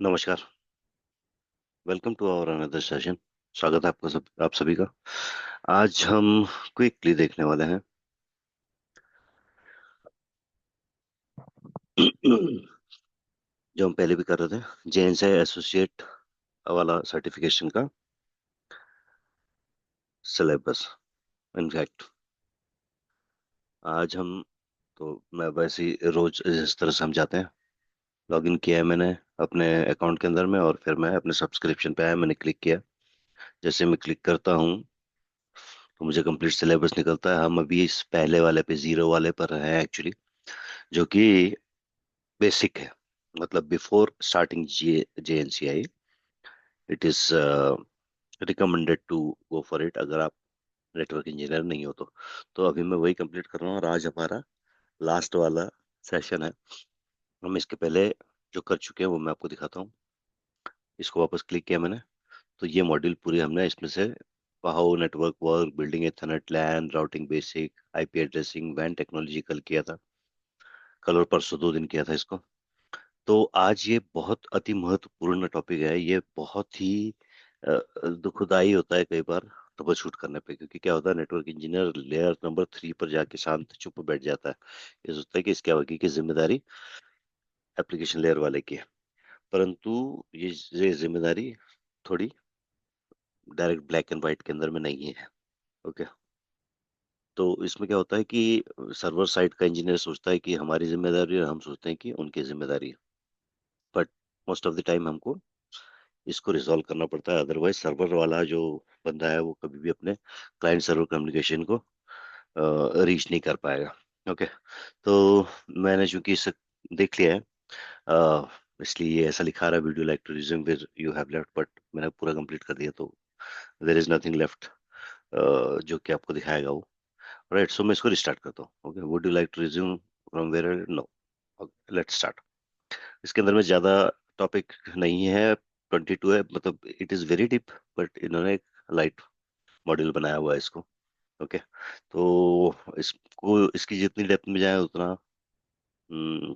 नमस्कार। Welcome to our another session. स्वागत है आपका आप सभी का। आज हम क्विकली देखने वाले हैं जो हम पहले भी कर रहे थे, जेएनसे एसोसिएट वाला सर्टिफिकेशन का सिलेबस। इनफैक्ट आज हम तो मैं वैसे ही रोज इस तरह से हम जाते हैं। लॉगिन किया है मैंने अपने अकाउंट के अंदर में, और फिर मैं अपने सब्सक्रिप्शन पे आया, मैंने क्लिक किया। जैसे मैं क्लिक करता हूँ तो मुझे कंप्लीट सिलेबस निकलता है। हम अभी इस पहले वाले पे, जीरो वाले पर हैं एक्चुअली, जो कि बेसिक है। मतलब before starting JNCI it is recommended to go for it, अगर आप नेटवर्क इंजीनियर नहीं हो तो अभी मैं वही कंप्लीट कर रहा हूँ, और आज हमारा लास्ट वाला सेशन है। हम इसके पहले जो कर चुके हैं वो मैं आपको दिखाता हूँ। इसको वापस क्लिक किया मैंने, तो ये मॉड्यूल पूरी हमने इसमें से how network work, building ethernet LAN, routing basic, IP addressing, वैन टेक्नोलॉजी कल किया था। कल और परसों 2 दिन किया था इसको। तो आज ये बहुत अति महत्वपूर्ण टॉपिक है। ये बहुत ही दुखदाई होता है कई बार ट्रबल शूट करने पे, क्योंकि क्या होता है, नेटवर्क इंजीनियर लेयर नंबर 3 पर जाके शांत चुप बैठ जाता है। ये सोचता है कि इसके आगे की जिम्मेदारी एप्लीकेशन लेयर वाले की है। परंतु ये जिम्मेदारी थोड़ी डायरेक्ट ब्लैक एंड व्हाइट के अंदर में नहीं है। ओके। तो इसमें क्या होता है कि सर्वर साइड का इंजीनियर सोचता है कि हमारी जिम्मेदारी है, और हम सोचते हैं कि उनकी जिम्मेदारी है। But most of the time हमको इसको रिजॉल्व करना पड़ता है, अदरवाइज सर्वर वाला जो बंदा है वो कभी भी अपने क्लाइंट सर्वर कम्युनिकेशन को रीच नहीं कर पाएगा। ओके। तो मैंने चूंकि इसे देख लिया है, इसलिए ये ऐसा लिखा रहा है, video like to resume with you have left, but मैंने पूरा कंप्लीट कर दिया, तो देयर इज नथिंग लेफ्ट जो कि आपको दिखाएगा वो। राइट, सो मैं इसको रिस्टार्ट करता हूँ। Okay, would you like to resume from where? No. Let's start. इसके अंदर में ज्यादा टॉपिक नहीं है। 22 है, मतलब it is very deep, but इन्होंने एक लाइट मॉड्यूल बनाया हुआ है इसको। ओके। तो इसको, इसकी जितनी डेप्थ में जाए उतना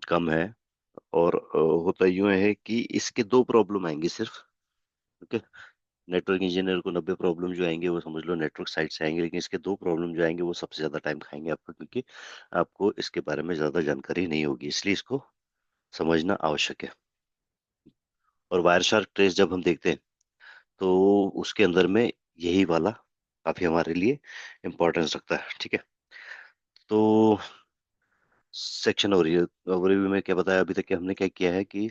कम है। और होता यूं है कि इसके 2 प्रॉब्लम आएंगी सिर्फ। ओके। नेटवर्क इंजीनियर को 90 प्रॉब्लम जो आएंगे वो समझ लो नेटवर्क साइड से आएंगे, लेकिन इसके 2 प्रॉब्लम जो आएंगे वो सबसे ज्यादा टाइम खाएंगे आपका, क्योंकि आपको इसके बारे में ज्यादा जानकारी नहीं होगी, इसलिए इसको समझना आवश्यक है। और वायर शार्क ट्रेस जब हम देखते हैं तो उसके अंदर में यही वाला काफी हमारे लिए इम्पोर्टेंस रखता है। ठीक है। तो सेक्शन ओवरव्यू में क्या बताया अभी तक कि हमने क्या किया है कि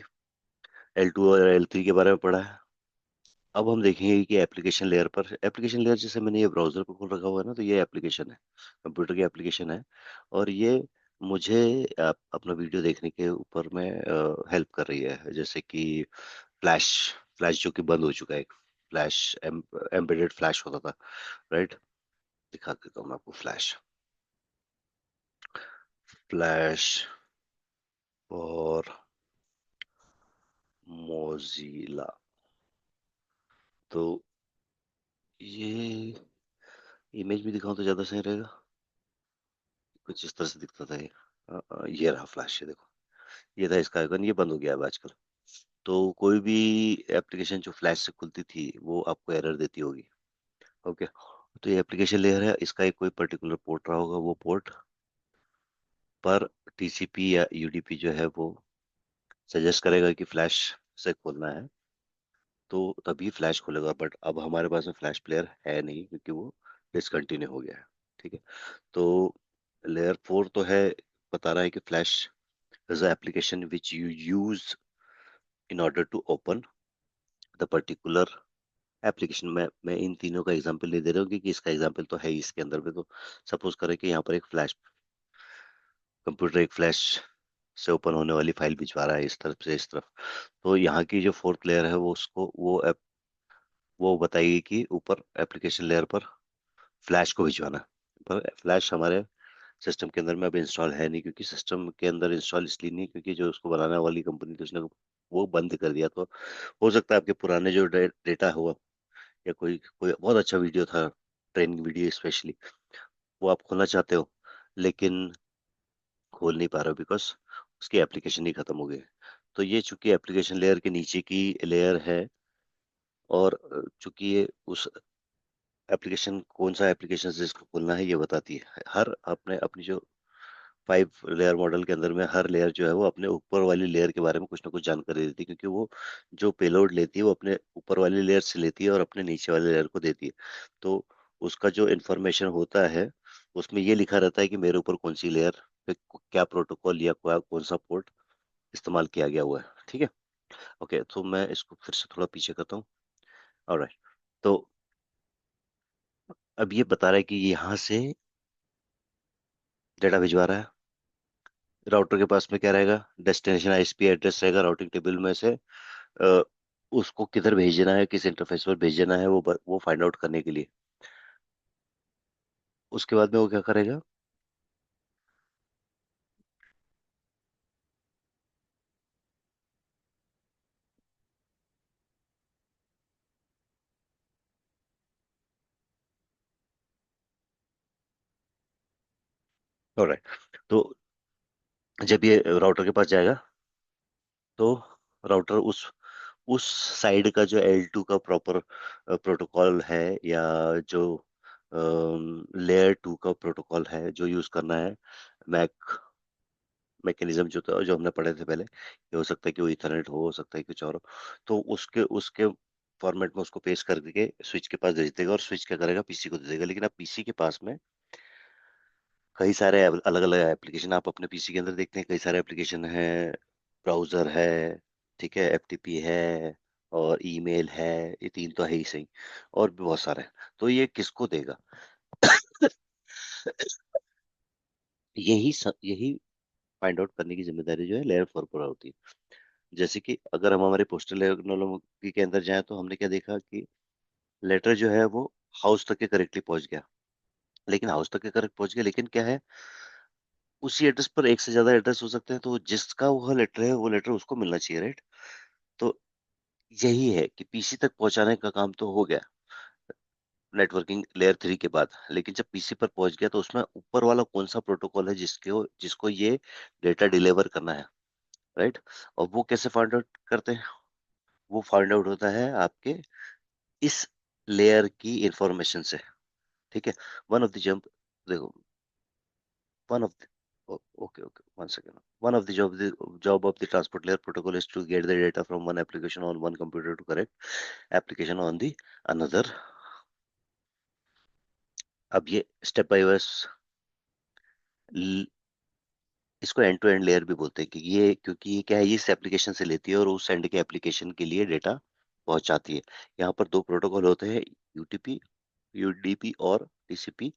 L2 और L3 के बारे में पढ़ा है। अब हम देखेंगे कि एप्लीकेशन लेयर पर, एप्लीकेशन लेयर जैसे मैंने ये ब्राउजर को खोल रखा हुआ है ना, तो ये एप्लीकेशन है, कंप्यूटर की एप्लीकेशन है। और ये मुझे अपना वीडियो देखने के ऊपर में हेल्प कर रही है। जैसे कि फ्लैश, फ्लैश जो कि बंद हो चुका है। फ्लैश, एम्बेडेड फ्लैश होता था, राइट। दिखा देता हूँ मैं आपको फ्लैश। फ्लैश और मोजिला। तो ये इमेज भी दिखाऊं तो ज्यादा सही रहेगा। कुछ इस तरह से दिखता था ये। ये रहा फ्लैश, ये देखो, ये था इसका आइकन, ये बंद हो गया है आजकल। तो कोई भी एप्लीकेशन जो फ्लैश से खुलती थी वो आपको एरर देती होगी। ओके। तो ये एप्लीकेशन लेयर है, इसका एक कोई पर्टिकुलर पोर्ट रहा होगा, वो पोर्ट पर TCP या UDP जो है वो सजेस्ट करेगा कि फ्लैश से खोलना है, तो तभी फ्लैश खोलेगा। बट अब हमारे पास में फ्लैश प्लेयर है नहीं, क्योंकि वो डिसकंटिन्यू हो गया है। ठीक है। तो लेयर 4 तो है, बता रहा है कि flash is application which you use in order to open the particular application. मैं इन तीनों का एग्जांपल ले दे रहा हूँ, क्योंकि इसका एग्जांपल तो है ही इसके अंदर में। तो सपोज करें कि यहाँ पर एक फ्लैश कंप्यूटर, एक फ्लैश से ओपन होने वाली फाइल भिजवा रहा है इस तरफ से इस तरफ। तो यहाँ की जो फोर्थ लेयर है वो उसको वो बताएगी कि ऊपर एप्लीकेशन लेयर पर फ्लैश को भिजवाना है। पर फ्लैश हमारे सिस्टम के अंदर में अब इंस्टॉल है नहीं, क्योंकि सिस्टम के अंदर इंस्टॉल इसलिए नहीं, क्योंकि जो उसको बनाने वाली कंपनी थी उसने वो बंद कर दिया। तो हो सकता है आपके पुराने जो डेटा हुआ, या कोई कोई बहुत अच्छा वीडियो था, ट्रेनिंग वीडियो स्पेशली, वो आप खोलना चाहते हो, लेकिन खोल नहीं पा रहे हो बिकॉज उसकी एप्लीकेशन ही खत्म हो गई। तो ये चूंकि एप्लीकेशन लेयर के नीचे की लेयर है, और चूंकि ये उस एप्लीकेशन, कौन सा एप्लीकेशन जिसको खोलना है ये बताती है। हर अपने अपनी जो 5 लेयर मॉडल के अंदर में हर लेयर जो है वो अपने ऊपर वाली लेयर के बारे में कुछ ना कुछ जानकारी देती है, क्योंकि वो जो पेलोड लेती है वो अपने ऊपर वाली लेयर से लेती है और अपने नीचे वाले लेयर को देती है। तो उसका जो इंफॉर्मेशन होता है उसमें ये लिखा रहता है कि मेरे ऊपर कौन सी लेयर पे क्या प्रोटोकॉल या कौन सा पोर्ट इस्तेमाल किया गया हुआ है। ठीक है। ओके, तो मैं इसको फिर से थोड़ा पीछे करता हूँ। ऑलराइट। तो अब ये बता रहा है कि यहाँ से डेटा भिजवा रहा है। राउटर के पास में क्या रहेगा, डेस्टिनेशन आईएसपी एड्रेस रहेगा राउटिंग टेबल में से। अ, उसको किधर भेजना है, किस इंटरफेस पर भेजना है, वो फाइंड आउट करने के लिए। उसके बाद में वो क्या करेगा। ऑलराइट। तो जब ये राउटर के पास जाएगा तो राउटर उस साइड का जो L2 का प्रॉपर प्रोटोकॉल है, या जो लेयर 2 का प्रोटोकॉल है जो यूज करना है, मैक मैकेनिज्म जो था, जो हमने पढ़े थे पहले, ये हो सकता है कि वो इथरनेट हो सकता है कि कुछ और हो। तो उसके उसके फॉर्मेट में उसको पेश कर के स्विच के पास भेज देगा, और स्विच क्या करेगा, पीसी को दे देगा। लेकिन अब पीसी के पास में कई सारे अलग अलग एप्लीकेशन आप अपने पीसी के अंदर देखते हैं, कई सारे एप्लीकेशन है। ब्राउजर है, ठीक है, एफटीपी है, और ईमेल है। ये तीन तो है ही सही, और भी बहुत सारे हैं। तो ये किसको देगा। यही फाइंड आउट करने की जिम्मेदारी जो है लेयर 4 पर होती है। जैसे कि अगर हम हमारे पोस्टल टेक्नोलॉजी के अंदर जाएं तो हमने क्या देखा कि लेटर जो है वो हाउस तक के करेक्टली पहुंच गया। लेकिन हाउस तक के करेक्ट पहुंच गया, लेकिन क्या है, उसी एड्रेस पर एक से ज्यादा एड्रेस हो सकते हैं, तो जिसका वह लेटर है वो लेटर उसको मिलना चाहिए, राइट। तो यही है कि पीसी तक पहुंचाने का काम तो हो गया नेटवर्किंग लेयर 3 के बाद। लेकिन जब पीसी पर पहुंच गया तो उसमें ऊपर वाला कौन सा प्रोटोकॉल है जिसको जिसको ये डेटा डिलीवर करना है, राइट। और वो कैसे फाइंड आउट करते हैं, वो फाइंड आउट होता है आपके इस लेयर की इंफॉर्मेशन से। ठीक है। वन ऑफ द जंप, देखो, one of the okay, okay, one second. One of the job of the transport layer protocol is to get the data from one application on one computer to correct application on the another. अब ये step by wise, इसको and to and layer भी बोलते हैं, कि ये क्योंकि ये क्या है, ये इस एप्लीकेशन से लेती है और उस एंड के एप्लीकेशन के लिए डेटा पहुंचाती है। यहाँ पर दो प्रोटोकॉल होते हैं, यूटीपी यूडीपी और TCP,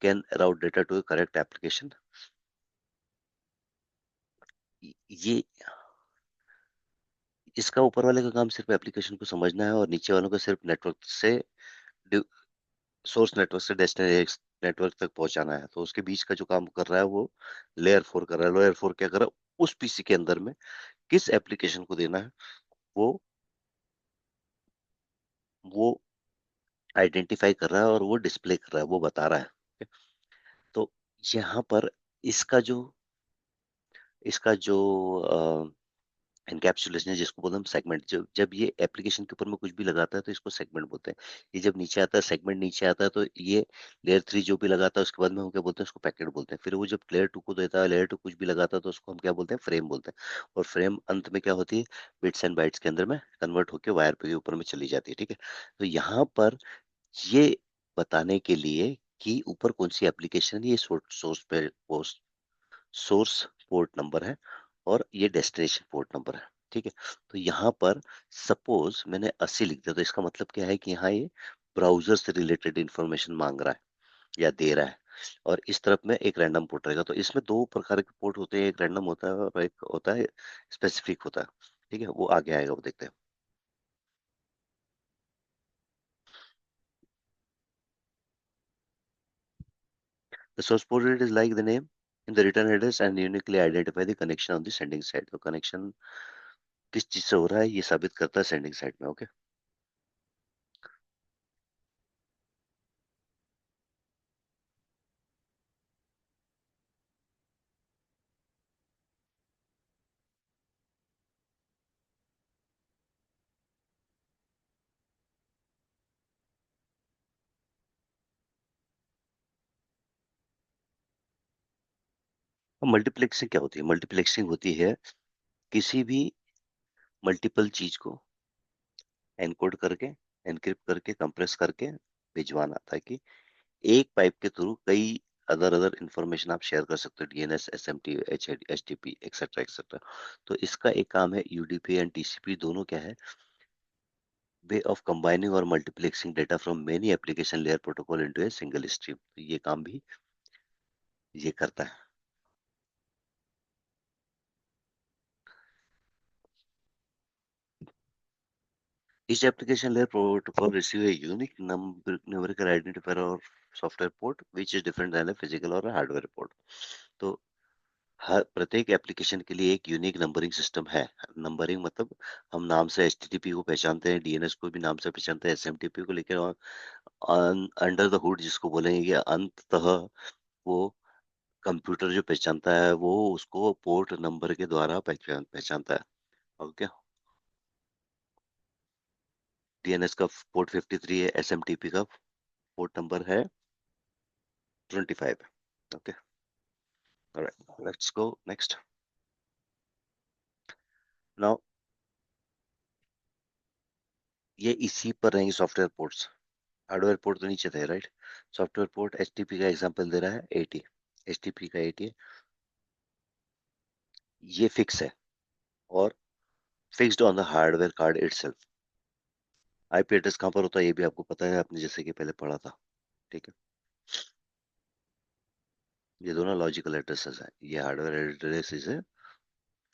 can route data to correct application. ये इसका ऊपर वाले का काम सिर्फ एप्लीकेशन को समझना है, और नीचे वालों को सिर्फ नेटवर्क से, सोर्स नेटवर्क से डेस्टिनेशन नेटवर्क तक पहुंचाना है। तो उसके बीच का जो काम कर रहा है वो लेयर 4 कर रहा है। लेयर 4 क्या कर रहा है, उस पीसी के अंदर में किस एप्लीकेशन को देना है, वो वो आइडेंटिफाई कर रहा है, और वो डिस्प्ले कर रहा है, वो बता रहा है। तो यहाँ पर इसका जो इसका जो एनकैप्सुलेशन है, जिसको बोलते हैं हम सेगमेंट, जब जब ये एप्लीकेशन के ऊपर में कुछ भी लगाता है तो इसको सेगमेंट बोलते हैं। ये जब नीचे आता है, सेगमेंट नीचे आता है, तो ये लेयर 3 जो भी लगाता है उसके बाद में हम क्या बोलते हैं, उसको पैकेट बोलते हैं। फिर वो जब लेयर 2 को देता है, लेयर 2 कुछ भी लगाता है तो उसको हम क्या बोलते हैं, फ्रेम बोलते हैं। और फ्रेम अंत में क्या होती है, बिट्स एंड बाइट्स के अंदर में कन्वर्ट होकर वायर पे के ऊपर में चली जाती है। ठीक है। तो यहाँ पर ये बताने के लिए कि ऊपर कौन सी एप्लीकेशन है, ये सोर्स पे सोर्स पोर्ट नंबर है, और ये डेस्टिनेशन पोर्ट नंबर है। ठीक है। तो यहाँ पर सपोज मैंने 80 लिख दिया, तो इसका मतलब क्या है कि यहाँ ये ब्राउजर से रिलेटेड इंफॉर्मेशन मांग रहा है या दे रहा है। और इस तरफ में एक रैंडम पोर्ट रहेगा। तो इसमें दो प्रकार के पोर्ट होते हैं, एक रैंडम होता है और एक होता है स्पेसिफिक होता है। ठीक है, वो आगे आएगा, वो देखते हैं। The source port is like the name in the return address and uniquely identify the connection on the sending side. तो कनेक्शन किस चीज से हो रहा है ये साबित करता है सेंडिंग साइड में। ओके। अब मल्टीप्लेक्सिंग क्या होती है? मल्टीप्लेक्सिंग होती है किसी भी मल्टीपल चीज को एनकोड करके, एनक्रिप्ट करके, कंप्रेस करके भिजवाना, ताकि एक पाइप के थ्रू कई अदर अदर इंफॉर्मेशन आप शेयर कर सकते हो, DNS, SMT, HTTP, etcetera etcetera. तो इसका एक काम है, यूडीपी एंड टीसीपी दोनों क्या है, वे ऑफ कंबाइनिंग और multiplexing data from many application layer protocol into a single stream. तो ये काम भी ये करता है। Each application layer protocol receive a unique numerical identifier or software port which is different than a physical or a hardware port. तो हर प्रत्येक application के लिए एक यूनिक नंबरिंग सिस्टम है। नंबरिंग मतलब हम नाम से एचटीटीपी को पहचानते हैं, डीएनएस को भी नाम से पहचानते हैं, एसएमटीपी को, लेकिन अंडर द हुड जिसको बोलेंगे कि अंततः वो कंप्यूटर जो पहचानता है वो उसको पोर्ट नंबर के द्वारा पहचानता है। ओके। डीएनएस का पोर्ट 53 है, एसएमटीपी का पोर्ट नंबर है 25। Okay. Alright, let's go next. Now ये इसी पर रहेंगे सॉफ्टवेयर पोर्ट्स। हार्डवेयर पोर्ट तो नीचे थे, राइट। सॉफ्टवेयर पोर्ट एचटीपी का एग्जांपल दे रहा है 80। एचटीपी का 80 है, ये फिक्स है और fixed on the hardware card itself. IP address कहाँ पर होता है ये भी आपको पता है, आपने जैसे कि पहले पढ़ा था। ठीक है, ये दोनों लॉजिकल एड्रेसेस हैं। ये हार्डवेयर एड्रेस है,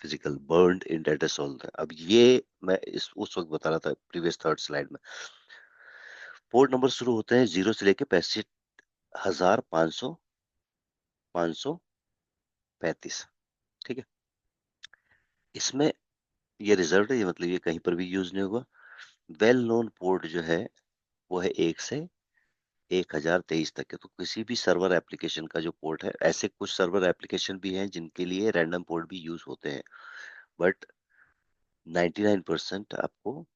फिजिकल बर्न्ड इन डेटा सोल्ड है। अब ये मैं इस उस वक्त बता रहा था प्रीवियस थर्ड स्लाइड में। पोर्ट नंबर शुरू होते हैं 0 से लेके 65,500 535। ठीक है, इसमें ये रिजर्व है, ये मतलब ये कहीं पर भी यूज नहीं होगा। वेल नोन पोर्ट जो है वो है 1 से 1023 तक के। तो किसी भी सर्वर एप्लीकेशन का जो पोर्ट है, ऐसे कुछ सर्वर एप्लीकेशन भी हैं जिनके लिए रैंडम पोर्ट भी यूज होते हैं, बट 99% आपको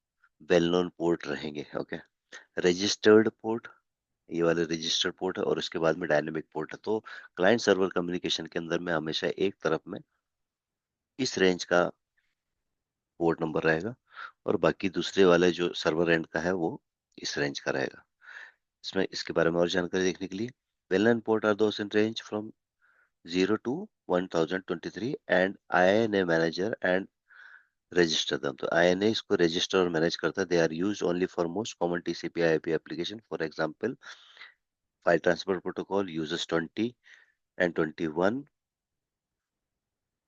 वेल नोन पोर्ट रहेंगे। ओके। रजिस्टर्ड पोर्ट, ये वाले रजिस्टर्ड पोर्ट है, और उसके बाद में डायनेमिक पोर्ट है। तो क्लाइंट सर्वर कम्युनिकेशन के अंदर में हमेशा एक तरफ में इस रेंज का पोर्ट नंबर रहेगा, और बाकी दूसरे वाले जो सर्वर एंड का है वो इस रेंज का रहेगा। इसमें इसके बारे में और जानकारी देखने के लिए, well known port are those in range from 0 to 1023 and IANA manager and register them। तो IANA इसको रजिस्टर और मैनेज करता है। They are used only for most common TCP IP application, for example file transfer protocol uses 20 and 21,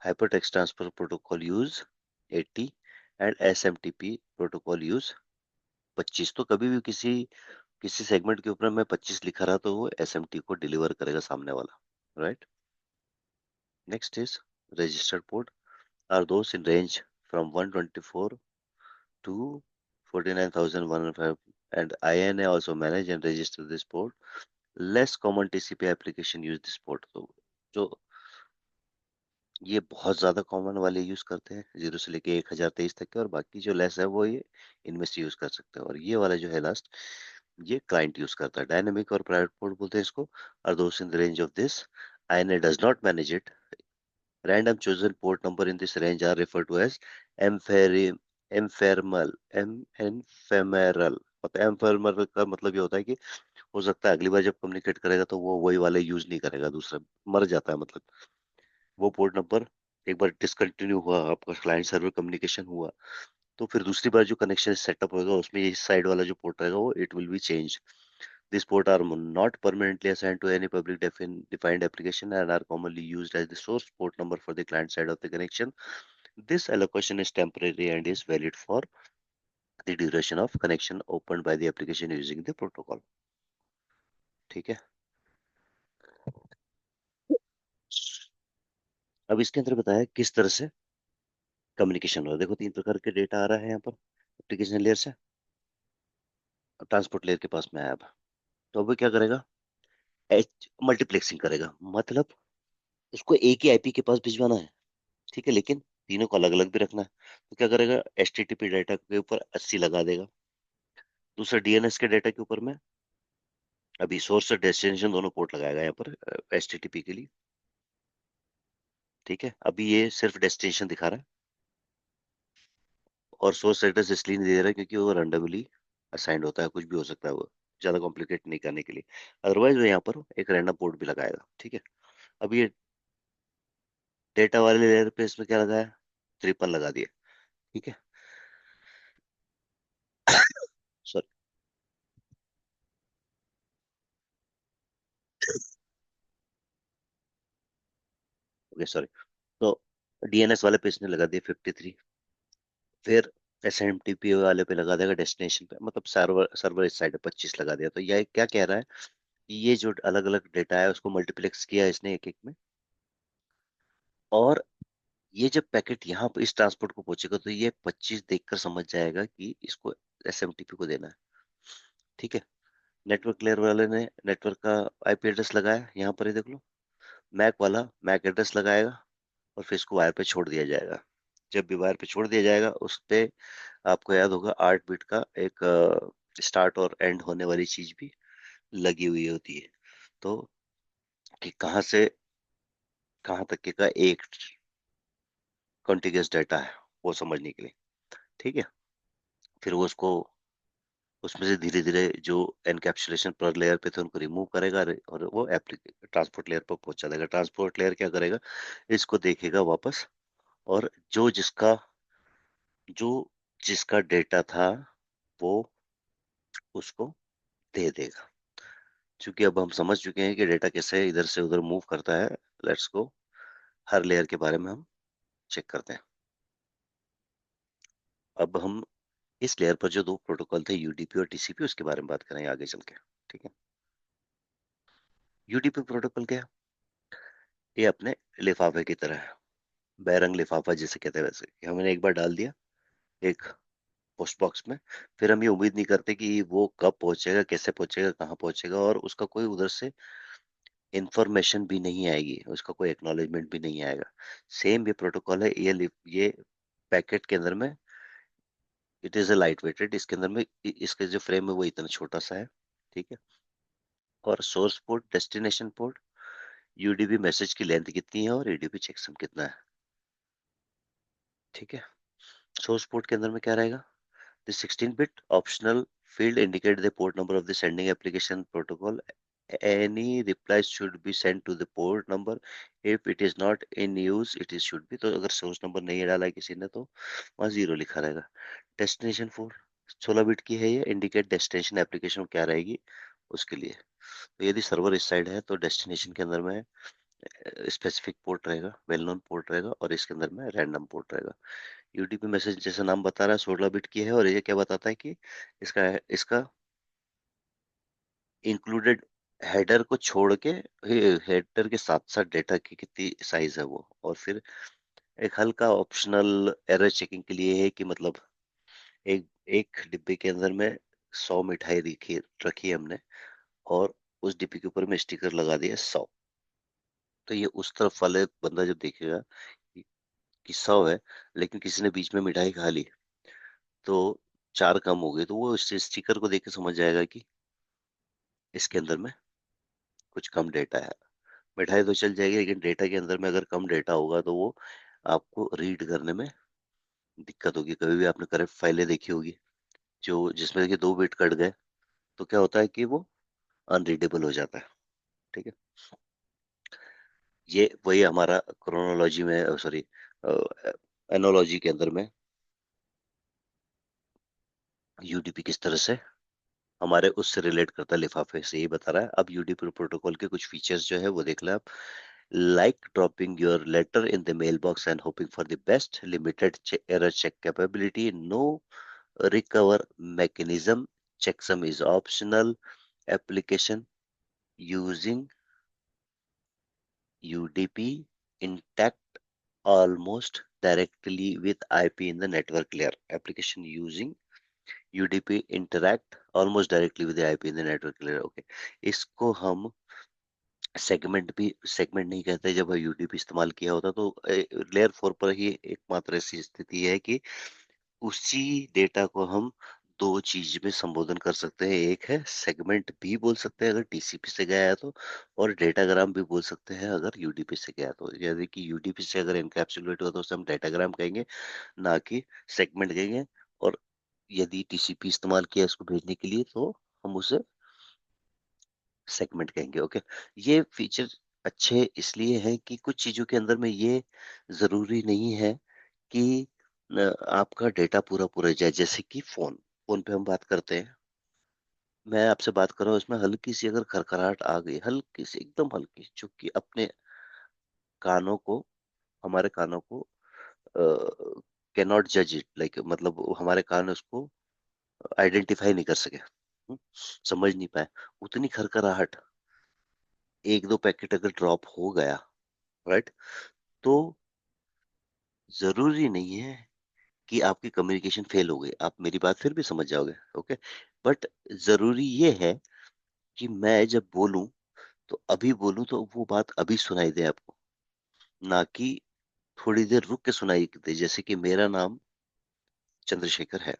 hypertext transfer protocol use 80 and SMTP protocol use 25। तो कभी भी किसी किसी सेगमेंट के ऊपर मैं 25 लिखा रहा तो वो SMT को डिलीवर करेगा सामने वाला, right. Next is registered port are those in range from 124 to 49,105 and INA also manage and register this port. Less common TCP application use this port। तो जो ये बहुत ज्यादा कॉमन वाले यूज करते हैं 0 से लेके 1023 तक के, और बाकी जो लेस है वो ये इनमें से यूज कर सकते हैं। और ये वाला जो है लास्ट, ये क्लाइंट यूज करता है। डायनेमिक और प्राइवेट पोर्ट बोलते हैं इसको, are those in the range of this. INA does not manage it. Random chosen port number in this range are refer to as एम्फेरिम एम्फेरमल एम एम्फेमेरल। मतलब ephemeral का मतलब ये होता है कि हो सकता है अगली बार जब कम्युनिकेट करेगा तो वो वही वाले यूज नहीं करेगा, दूसरा मर जाता है। मतलब वो पोर्ट नंबर एक बार डिसकंटिन्यू हुआ, आपका क्लाइंट सर्वर कम्युनिकेशन हुआ, तो फिर दूसरी बार जो कनेक्शन सेटअप होगा उसमें इस साइड वाला जो पोर्ट रहेगा वो it will be change. This port are not permanently assigned to any public defined application and are commonly used as the source port number for the client side of the connection. This allocation is temporary and is valid for the duration of connection opened by the application using the protocol। ठीक है, अब इसके अंदर बताया किस तरह से communication हो रहा है। देखो 3 प्रकार के डेटा आ रहा है यहाँ पर एप्लीकेशन लेयर से, ट्रांसपोर्ट लेयर के पास में है। अब तो अब वो क्या करेगा, एच मल्टीप्लेक्सिंग करेगा, मतलब उसको एक ही आईपी के पास भिजवाना है। ठीक है, लेकिन तीनों को अलग अलग भी रखना है। तो क्या करेगा, एचटीटीपी डाटा के ऊपर 80 लगा देगा, दूसरा डीएनएस के डाटा के ऊपर में अभी सोर्स और डेस्टिनेशन दोनों पोर्ट लगाएगा यहाँ पर एचटीटीपी के लिए। ठीक है, अभी ये सिर्फ डेस्टिनेशन दिखा रहा है, और सोर्स एड्रेस इसलिए नहीं दे रहा है क्योंकि वो रैंडमली असाइंड होता है, कुछ भी हो सकता है वो, ज्यादा कॉम्प्लिकेट नहीं करने के लिए। अदरवाइज वो यहाँ पर एक रैंडम पोर्ट भी लगाएगा। ठीक है, अब ये डेटा वाले लेयर पे इसमें क्या लगाया, ट्रिपल लगा दिया। ठीक है, सॉरी, ओके सॉरी। तो डीएनएस वाले पे इसने लगा दिया 53, फिर एसएमटीपी वाले पे लगा देगा डेस्टिनेशन पे, मतलब सर्वर सर्वर इस साइड पे 25 लगा दिया। तो ये क्या कह रहा है कि ये जो अलग अलग डेटा है उसको मल्टीप्लेक्स किया इसने एक एक में, और ये जब पैकेट यहाँ पर इस ट्रांसपोर्ट को पहुंचेगा तो ये 25 देखकर समझ जाएगा कि इसको एसएमटीपी को देना है। ठीक है, नेटवर्क लेयर वाले ने नेटवर्क का आईपी एड्रेस लगाया, यहाँ पर ही देख लो, मैक वाला मैक एड्रेस लगाएगा, और फिर इसको वायर पे छोड़ दिया जाएगा। जब भी वायर पे छोड़ दिया जाएगा उस पे आपको याद होगा 8 बिट का एक स्टार्ट और एंड होने वाली चीज भी लगी हुई होती है। तो कि कहाँ से कहाँ तक के का एक कॉन्टिग्यूअस डाटा है वो समझने के लिए। ठीक है, फिर वो उसको उसमें से धीरे धीरे जो एनकैप्सुलेशन पर लेयर पे थे उनको रिमूव करेगा, और वो ट्रांसपोर्ट लेयर पर पहुंचा देगा। ट्रांसपोर्ट लेयर क्या करेगा, इसको देखेगा वापस, और जो जिसका डेटा था वो उसको दे देगा। क्योंकि अब हम समझ चुके हैं कि डेटा कैसे इधर से उधर मूव करता है, लेट्स गो हर लेयर के बारे में हम चेक करते हैं। अब हम इस लेयर पर जो दो प्रोटोकॉल थे यूडीपी और टीसीपी, उसके बारे में बात करेंगे आगे चल के। ठीक है, यूडीपी प्रोटोकॉल क्या है, ये अपने लिफाफे की तरह है, बैरंग लिफाफा जिसे कहते हैं, वैसे कि हमने एक बार डाल दिया एक पोस्ट बॉक्स में, फिर हम ये उम्मीद नहीं करते कि वो कब पहुंचेगा, कैसे पहुंचेगा, कहाँ पहुंचेगा, और उसका कोई उधर से इंफॉर्मेशन भी नहीं आएगी, उसका कोई एक्नॉलेजमेंट भी नहीं आएगा। सेम ये प्रोटोकॉल है, ये पैकेट के अंदर में it is a light weighted, इसके अंदर में इसका जो फ्रेम है वो इतना छोटा सा है। ठीक है, और source port, destination port, UDP message की लेंथ कितनी है, और एडीपी चेकसम कितना है। ठीक है, सोर्स पोर्ट के अंदर में क्या रहेगा, the 16-bit optional field indicate the port number of the sending application protocol. Any replies should be sent to the port number. If it is not in use, it is should be. तो अगर source number नहीं डाला है किसी ने तो वहाँ zero लिखा रहेगा। डेस्टिनेशन पोर्ट 16 बिट की है, ये इंडिकेट डेस्टिनेशन एप्लीकेशन क्या रहेगी उसके लिए। तो यदि सर्वर इस साइड है तो डेस्टिनेशन के अंदर में स्पेसिफिक पोर्ट रहेगा, वेल नोन पोर्ट रहेगा, और इसके अंदर में रैंडम पोर्ट रहेगा। यूडीपी मैसेज जैसा नाम बता रहा है 16 बिट की है, और ये क्या बताता है कि इसका इसका इंक्लूडेड हेडर को छोड़ के, हेडर के साथ साथ डेटा की कितनी साइज है वो, और फिर एक हल्का ऑप्शनल एरर चेकिंग के लिए है कि मतलब एक एक डिब्बे के अंदर में 100 मिठाई रखी रखी है हमने, और उस डिब्बे के ऊपर में स्टिकर लगा दिया 100। तो ये उस तरफ वाले बंदा जब देखेगा कि 100 है, लेकिन किसी ने बीच में मिठाई खा ली तो 4 कम हो गए, तो वो इस स्टिकर को देख के समझ जाएगा कि इसके अंदर में कुछ कम डेटा है। मिठाई तो चल जाएगी, लेकिन डेटा के अंदर में अगर कम डेटा होगा तो वो आपको रीड करने में दिक्कत होगी। कभी भी आपने करप्ट फाइलें देखी होगी जो जिसमें देखिए 2 बिट कट गए, तो क्या होता है कि वो अनरीडेबल हो जाता है। ठीक है, ये वही हमारा क्रोनोलॉजी में, सॉरी, एनोलॉजी के अंदर में यूडीपी किस तरह से हमारे उससे रिलेट करता है, लिफाफे से ही बता रहा है। अब यूडीपी प्रोटोकॉल के कुछ फीचर्स जो है वो देख लें आप। Like dropping your letter in the mailbox and hoping for the best, limited error check capability, no recover mechanism, checksum is optional, application using UDP intact almost directly with IP in the network layer. Application using UDP interact almost directly with the IP in the network layer. Okay, इसको हम segment नहीं कहते, जब UDP इस्तेमाल किया होता तो layer 4 पर ही एकमात्र ऐसी स्थिति है कि उसी डेटा को हम दो चीज में संबोधन कर सकते हैं। एक है सेगमेंट भी बोल सकते हैं अगर टीसीपी से गया है तो, और डेटाग्राम भी बोल सकते हैं अगर यूडीपी से गया है तो। यानी कि यूडीपी से अगर एनकैप्सुलेट हुआ तो उसे हम डेटाग्राम कहेंगे, ना कि सेगमेंट कहेंगे। और यदि टीसीपी इस्तेमाल किया इसको भेजने के लिए तो हम उसे सेगमेंट कहेंगे। ओके। ये फीचर अच्छे इसलिए हैं कि कुछ चीजों के अंदर में ये जरूरी नहीं है कि आपका डेटा पूरा पूरा जाए। जैसे कि फोन फोन पे हम बात करते हैं, मैं आपसे बात कर रहा हूँ, इसमें हल्की सी अगर खरखराहट आ गई, हल्की सी एकदम हल्की, जो कि अपने कानों को, हमारे कानों को कैन नॉट जज इट, लाइक मतलब हमारे कान उसको आइडेंटिफाई नहीं कर सके, समझ नहीं पाए, उतनी खरखराहट एक दो पैकेट अगर ड्रॉप हो गया, राइट, तो जरूरी नहीं है कि आपकी कम्युनिकेशन फेल हो गई, आप मेरी बात फिर भी समझ जाओगे। ओके। बट जरूरी ये है कि मैं जब बोलूं तो अभी बोलूं तो वो बात अभी सुनाई दे आपको, ना कि थोड़ी देर रुक के सुनाई दे। जैसे कि मेरा नाम चंद्रशेखर है,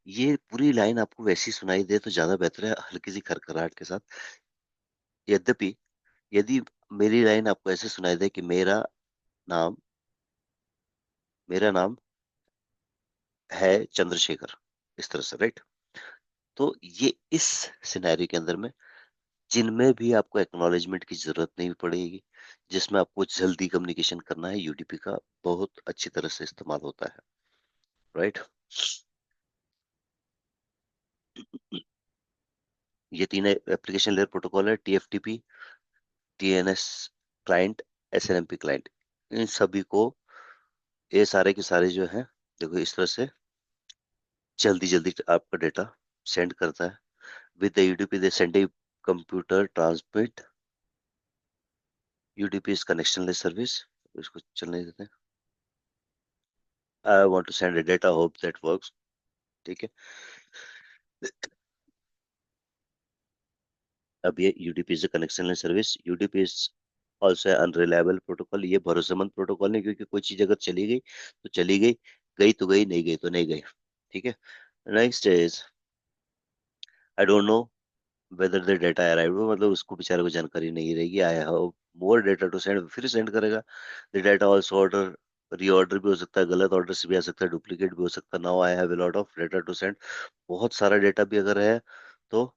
ये पूरी लाइन आपको वैसी सुनाई दे तो ज्यादा बेहतर है, हल्की सी खरखराहट के साथ। यद्यपि यदि मेरी लाइन आपको ऐसे सुनाई दे कि नाम मेरा नाम है चंद्रशेखर, इस तरह से, राइट, तो ये इस सिनेरियो के अंदर में जिनमें भी आपको एक्नॉलेजमेंट की जरूरत नहीं पड़ेगी, जिसमें आपको जल्दी कम्युनिकेशन करना है, यूडीपी का बहुत अच्छी तरह से इस्तेमाल होता है, राइट। ये तीन एप्लीकेशन लेयर प्रोटोकॉल है, TFTP, DNS client, SNMP client. इन सभी को, ये सारे के सारे जो है, देखो इस तरह से जल्दी जल्दी आपका डेटा सेंड करता है। With the UDP they send a computer transmit, UDP is connectionless service, इसको चलने देते हैं। I want to send a data, hope that works. ठीक है। अब ये UDP is connectionless service, UDP is also unreliable protocol. ये भरोसेमंद प्रोटोकॉल नहीं, क्योंकि कोई चीज अगर चली गई तो चली गई, गई तो गई, नहीं गई तो नहीं गई। ठीक है। Next is, I don't know whether the data arrive, मतलब उसको बेचारे को जानकारी नहीं रहेगी। I have more data to send, फिर सेंड करेगा। The data also order, reorder भी हो सकता है, गलत ऑर्डर से भी आ सकता है, डुप्लीकेट भी हो सकता है। Now I have a lot of data to send, बहुत सारा डेटा भी अगर है तो,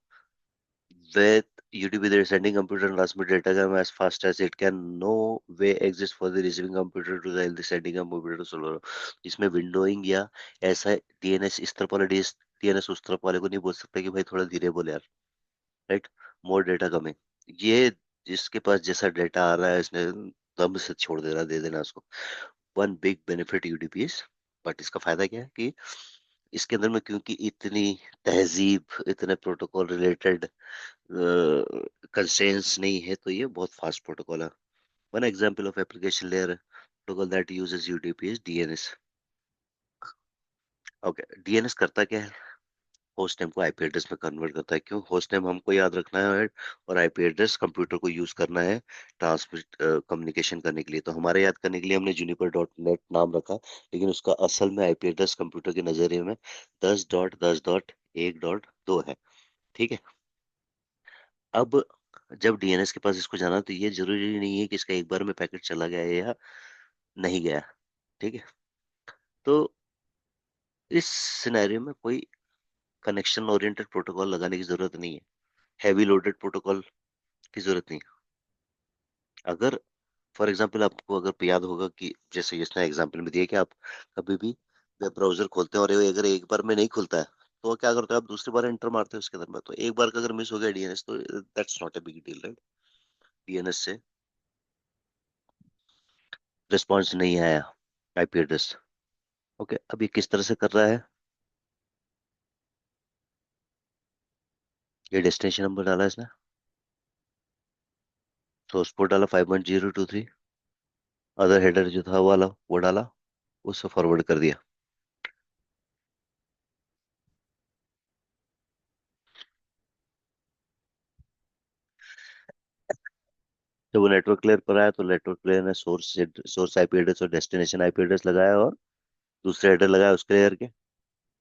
with UDP they're sending computer and transmit datagram as fast as it can. No way exists for the receiving computer to the sending computer to solar। इसमें windowing या ऐसा DNS इस तरफ वाला डीएनएस उस तरफ वाले को नहीं बोल सकता कि भाई थोड़ा धीरे बोले यार, राइट। मोर डेटा कमिंग, ये जिसके पास जैसा डेटा आ रहा है इसने दम से छोड़ देना, दे देना उसको। One big benefit UDP is, but इसका फायदा क्या है कि इसके अंदर में क्योंकि इतनी तहजीब, इतने प्रोटोकॉल रिलेटेड कंस्ट्रेंट्स नहीं है, तो ये बहुत फास्ट प्रोटोकॉल है। One example of application layer protocol that uses UDP is DNS. Okay, DNS करता क्या है? होस्ट नेम को आईपी एड्रेस में कन्वर्ट करता है। क्यों? होस्ट नेम हमको याद रखना है और आईपी एड्रेस कंप्यूटर को यूज करना है ट्रांसमिट कम्युनिकेशन करने के लिए। तो हमारे याद करने के लिए हमने जूनिपर डॉट नेट नाम रखा, लेकिन उसका असल में आईपी एड्रेस कंप्यूटर के नजरिए में 10.10.1.2 है। ठीक है। अब जब डीएनएस के पास इसको जाना, तो ये जरूरी नहीं है कि इसका एक बार में पैकेट चला गया है या नहीं गया। ठीक है। तो इस सिनेरियो में कोई कनेक्शन ओरिएंटेड प्रोटोकॉल लगाने की जरूरत नहीं है, हैवी लोडेड प्रोटोकॉल की जरूरत नहीं है। अगर फॉर एग्जांपल आपको अगर याद होगा कि जैसे इसने एग्जांपल में दिया कि आप कभी भी वेब ब्राउजर खोलते हैं और ये अगर एक बार में नहीं खुलता है, तो क्या करते हैं आप? दूसरी बार एंटर मारते हैं उसके अंदर में, तो एक बार का अगर मिस हो गया डीएनएस तो that's not a big deal, right. DNS से रिस्पॉन्स नहीं आया, आईपी एड्रेस। ओके, अब ये किस तरह से कर रहा है? ये डेस्टिनेशन नंबर डाला इसने, सोर्स पोर्ट डाला 5.023, अदर हेडर जो था वो वाला वो डाला, उससे फॉरवर्ड कर दिया। जब वो नेटवर्क लेयर पर आया तो नेटवर्क लेयर ने सोर्स आईपी एड्रेस और डेस्टिनेशन आईपी एड्रेस लगाया और दूसरे हेडर लगाया उसके लेयर के।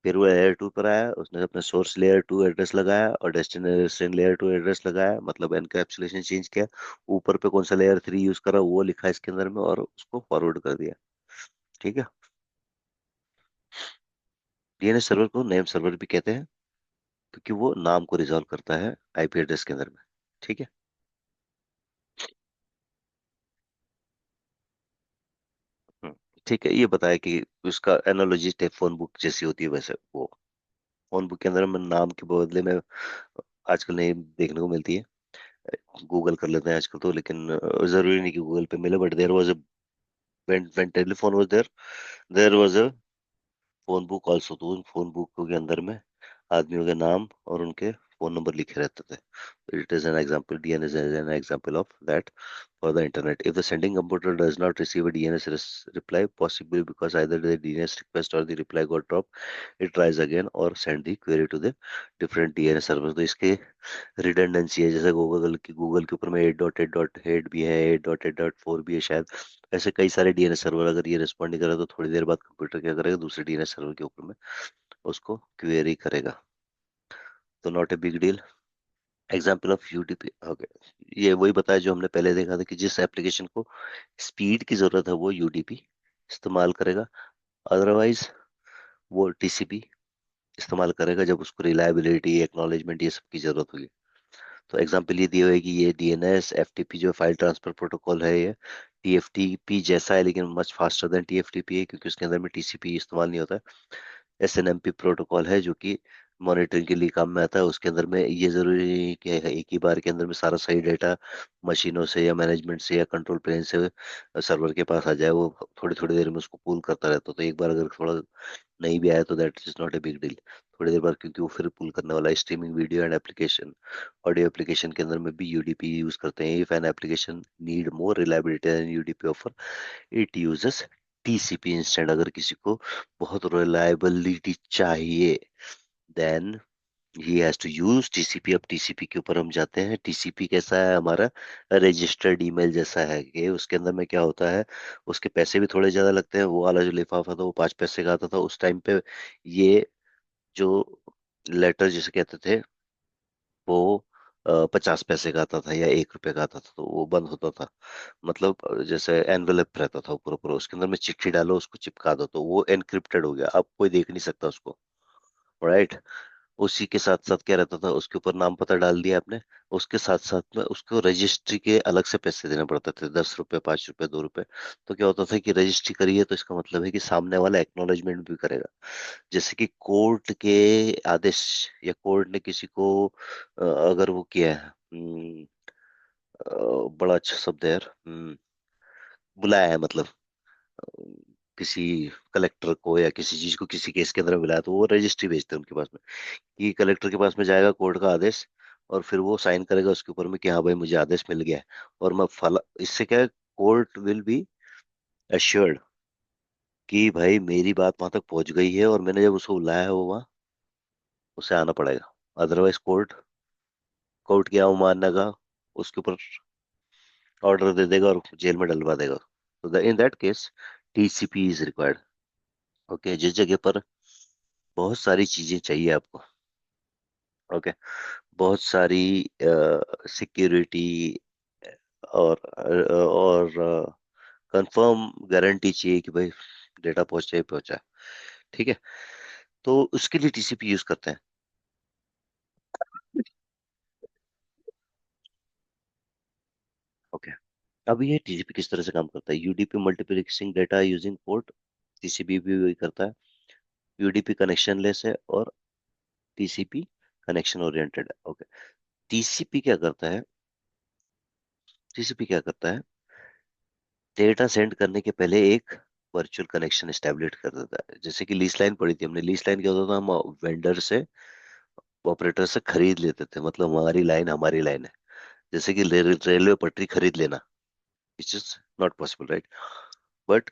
फिर वो लेयर टू पर आया, उसने अपने सोर्स लेयर टू एड्रेस लगाया और डेस्टिनेशन लेयर टू एड्रेस लगाया, मतलब एनकैप्सुलेशन चेंज किया। ऊपर पे कौन सा लेयर थ्री यूज करा वो लिखा इसके अंदर में और उसको फॉरवर्ड कर दिया। ठीक है। डीएनएस सर्वर को नेम सर्वर भी कहते हैं, क्योंकि वो नाम को रिजॉल्व करता है आईपी एड्रेस के अंदर में। ठीक है। हम्म, ठीक है, ये बताया कि उसका एनालॉजी फोन बुक जैसी होती है, वैसे वो फोन बुक के अंदर में नाम के बदले में आजकल नहीं देखने को मिलती है। गूगल कर लेते हैं आजकल तो, लेकिन जरूरी नहीं कि गूगल पे मिले, but there was a when telephone was there was a phone book also. तो उन फोन बुक के अंदर में आदमियों के नाम और उनके फोन नंबर लिखे रहते थे। It is an example, DNS is an example of that for the internet. If the sending computer does not receive a DNS reply, possibly because either the DNS request or the reply got dropped, it tries again or send the query to the different DNS servers. तो इसके redundancy है, जैसे Google के ऊपर में 8.8.8 भी है, 8.8.4 भी है शायद। ऐसे कई सारे डीएनएस सर्वर, अगर ये रिस्पॉन्ड नहीं करा तो थोड़ी देर बाद कंप्यूटर क्या करेगा, दूसरे डीएनएस सर्वर के ऊपर में उसको क्वेरी करेगा। तो not a big deal. Example of UDP. Okay, ये वही बताया जो हमने पहले देखा था कि जिस एप्लीकेशन को स्पीड की जरूरत है वो यूडीपी इस्तेमाल करेगा, अदरवाइज वो टीसीपी इस्तेमाल करेगा जब उसको रिलायबिलिटी, एक्नॉलेजमेंट, ये सब की जरूरत होगी। तो एग्जांपल ये दिए हुए कि ये डीएनएस एफटीपी जो फाइल ट्रांसफर प्रोटोकॉल है, ये टीएफटीपी जैसा है लेकिन मच फास्टर देन टीएफटीपी है, क्योंकि उसके अंदर में टीसीपी इस्तेमाल नहीं होता है। एसएनएमपी प्रोटोकॉल है जो कि मॉनिटरिंग के लिए काम में आता है। उसके अंदर में ये जरूरी नहीं है कि एक ही बार के अंदर में सारा सही डेटा मशीनों से या मैनेजमेंट से या कंट्रोल प्लेन से सर्वर के पास आ जाए। वो थोड़ी थोड़ी देर में उसको पुल करता रहता है, तो एक बार अगर थोड़ा नहीं भी आया तो that is not a big deal. थोड़ी देर बाद, क्योंकि वो फिर पुल करने वाला है। Streaming video and application, audio application के अंदर में भी यूडीपी यूज करते हैं। If an application need more reliability then UDP offer, it uses TCP instant. अगर किसी को बहुत रिलायबिलिटी चाहिए, then he has to use TCP. अब टीसीपी के ऊपर हम जाते हैं। टीसीपी कैसा है, हमारा रजिस्टर्ड ईमेल जैसा है, कि उसके अंदर में क्या होता है, उसके पैसे भी थोड़े ज्यादा लगते हैं। वो वाला जो लिफाफा था वो 5 पैसे का आता था उस टाइम पे। ये जो लेटर जिसे कहते थे वो 50 पैसे का आता था या 1 रुपए का आता था, तो वो बंद होता था। मतलब जैसे एनवेलप रहता था ऊपर ऊपर, उसके अंदर में चिट्ठी डालो, उसको चिपका दो, तो वो एनक्रिप्टेड हो गया, अब कोई देख नहीं सकता उसको। राइट। उसी के साथ साथ क्या रहता था, उसके ऊपर नाम पता डाल दिया आपने, उसके साथ साथ में उसको रजिस्ट्री के अलग से पैसे देने पड़ते थे, 10 रुपए, 5 रुपए, 2 रुपए। तो क्या होता था कि रजिस्ट्री करिए तो इसका मतलब है कि सामने वाला एक्नॉलेजमेंट भी करेगा। जैसे कि कोर्ट के आदेश, या कोर्ट ने किसी को अगर वो किया है, बड़ा अच्छा शब्द है यार, बुलाया है, मतलब किसी कलेक्टर को या किसी चीज को किसी केस के अंदर बुलाया, तो वो रजिस्ट्री भेजते हैं उनके पास में, कि कलेक्टर के पास में जाएगा कोर्ट का आदेश, और फिर वो साइन करेगा उसके ऊपर में कि हाँ भाई मुझे आदेश मिल गया है। और मैं फला, इससे क्या है, कोर्ट विल बी एश्योर्ड कि भाई मेरी बात वहां तक पहुंच गई है, और मैंने जब उसको बुलाया है वो वहां उसे आना पड़ेगा। अदरवाइज कोर्ट कोर्ट की अवमानना का उसके ऊपर ऑर्डर दे देगा और जेल में डलवा देगा। तो in that case TCP is required. Okay, जिस जगह पर बहुत सारी चीजें चाहिए आपको, ओके, बहुत सारी सिक्योरिटी और कंफर्म गारंटी चाहिए कि भाई डेटा पहुंचे ही पहुंचा। ठीक है, तो उसके लिए टीसीपी यूज करते हैं। ओके, अब ये टीसीपी किस तरह से काम करता है। UDP multiplexing data using port, TCP भी वही करता है। यूडीपी कनेक्शन लेस है और टीसीपी कनेक्शन ओरिएंटेड है। ओके, टीसीपी क्या करता है, टीसीपी क्या करता है, डेटा सेंड करने के पहले एक वर्चुअल कनेक्शन एस्टेब्लिश कर देता है। जैसे कि लीज लाइन पड़ी थी हमने, लीज लाइन क्या होता था, हम वेंडर से, ऑपरेटर से खरीद लेते थे, मतलब हमारी लाइन है। जैसे कि रेलवे पटरी खरीद लेना, it's just not possible, right. But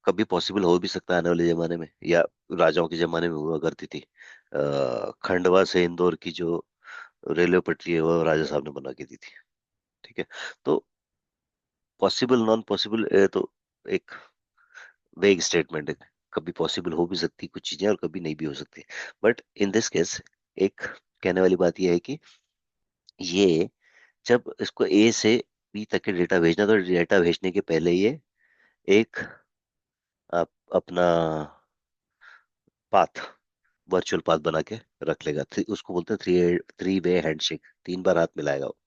कभी पॉसिबल हो भी सकता है आने वाले जमाने में, या राजाओं के जमाने में हुआ करती थी। खंडवा से इंदौर की जो रेलवे पटरी है वो राजा साहब ने बना के दी थी। ठीक है, तो पॉसिबल नॉन पॉसिबल तो एक वेग स्टेटमेंट है। कभी पॉसिबल हो भी सकती कुछ चीजें और कभी नहीं भी हो सकती। बट इन दिस केस एक कहने वाली बात यह है कि ये जब इसको ए से बी तक के डेटा भेजना, तो डेटा भेजने के पहले ये एक आप अपना पाथ, वर्चुअल पाथ बना के रख लेगा। उसको बोलते हैं थ्री थ्री वे हैंडशेक। 3 बार हाथ मिलाएगा वो।